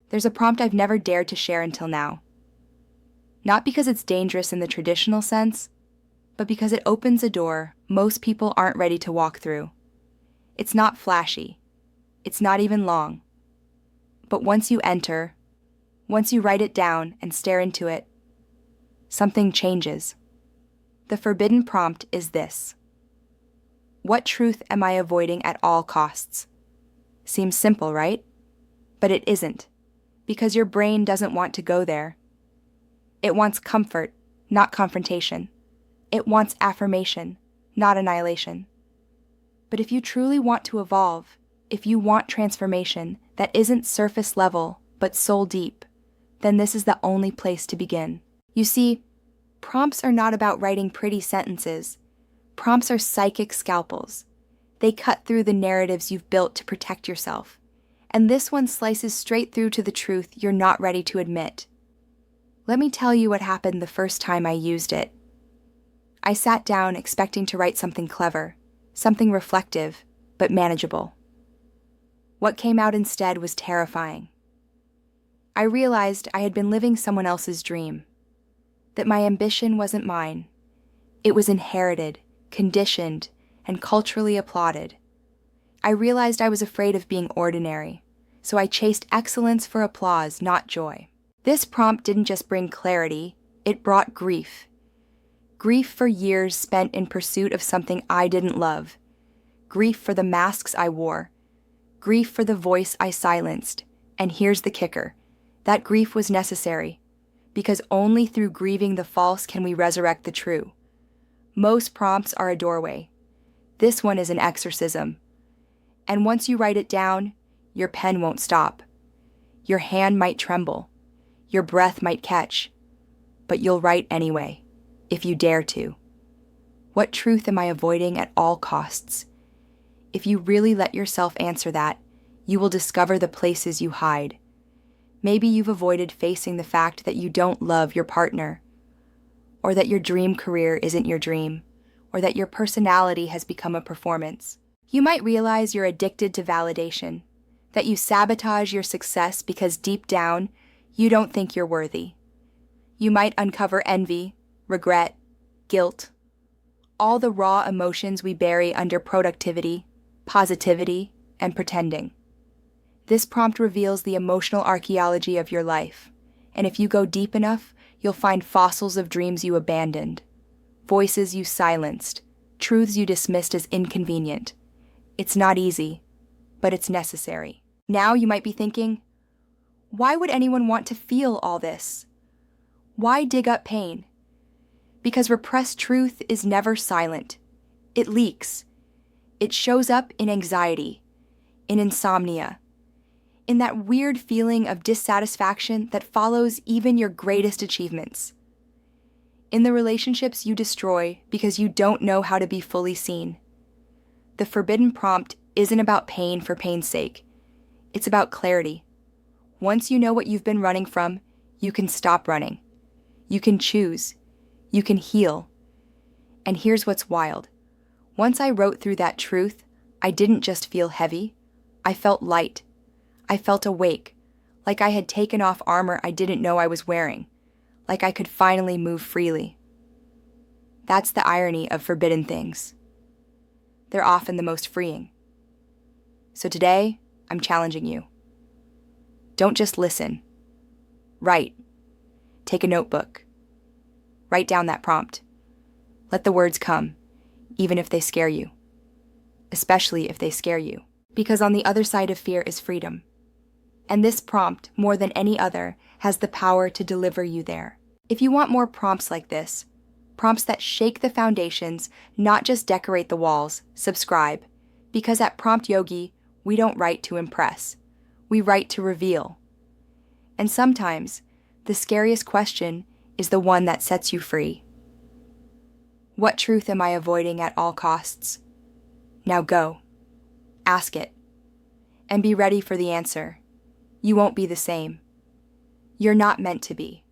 There's a prompt I've never dared to share until now. Not because it's dangerous in the traditional sense, but because it opens a door most people aren't ready to walk through. It's not flashy. It's not even long. But once you enter, once you write it down and stare into it, something changes. The forbidden prompt is this: what truth am I avoiding at all costs? Seems simple, right? But it isn't, because your brain doesn't want to go there. It wants comfort, not confrontation. It wants affirmation, not annihilation. But if you truly want to evolve, if you want transformation that isn't surface level but soul deep, then this is the only place to begin. You see, prompts are not about writing pretty sentences. Prompts are psychic scalpels. They cut through the narratives you've built to protect yourself. And this one slices straight through to the truth you're not ready to admit. Let me tell you what happened the first time I used it. I sat down expecting to write something clever, something reflective, but manageable. What came out instead was terrifying. I realized I had been living someone else's dream, that my ambition wasn't mine. It was inherited, conditioned, and culturally applauded. I realized I was afraid of being ordinary, so I chased excellence for applause, not joy. This prompt didn't just bring clarity, it brought grief. Grief for years spent in pursuit of something I didn't love. Grief for the masks I wore. Grief for the voice I silenced. And here's the kicker: that grief was necessary, because only through grieving the false can we resurrect the true. Most prompts are a doorway. This one is an exorcism. And once you write it down, your pen won't stop. Your hand might tremble. Your breath might catch. But you'll write anyway, if you dare to. What truth am I avoiding at all costs? If you really let yourself answer that, you will discover the places you hide. Maybe you've avoided facing the fact that you don't love your partner, or that your dream career isn't your dream, or that your personality has become a performance. You might realize you're addicted to validation, that you sabotage your success because deep down, you don't think you're worthy. You might uncover envy, regret, guilt, all the raw emotions we bury under productivity, positivity, and pretending. This prompt reveals the emotional archaeology of your life, and if you go deep enough, you'll find fossils of dreams you abandoned, voices you silenced, truths you dismissed as inconvenient. It's not easy, but it's necessary. Now you might be thinking, why would anyone want to feel all this? Why dig up pain? Because repressed truth is never silent. It leaks. It shows up in anxiety, in insomnia, in that weird feeling of dissatisfaction that follows even your greatest achievements. In the relationships you destroy because you don't know how to be fully seen. The forbidden prompt isn't about pain for pain's sake. It's about clarity. Once you know what you've been running from, you can stop running. You can choose. You can heal. And here's what's wild. Once I wrote through that truth, I didn't just feel heavy. I felt light. I felt awake, like I had taken off armor I didn't know I was wearing, like I could finally move freely. That's the irony of forbidden things. They're often the most freeing. So today, I'm challenging you. Don't just listen. Write. Take a notebook. Write down that prompt. Let the words come, even if they scare you. Especially if they scare you. Because on the other side of fear is freedom. And this prompt, more than any other, has the power to deliver you there. If you want more prompts like this, prompts that shake the foundations, not just decorate the walls, subscribe. Because at Prompt Yogi, we don't write to impress. We write to reveal. And sometimes, the scariest question is the one that sets you free. What truth am I avoiding at all costs? Now go. Ask it. And be ready for the answer. You won't be the same. You're not meant to be.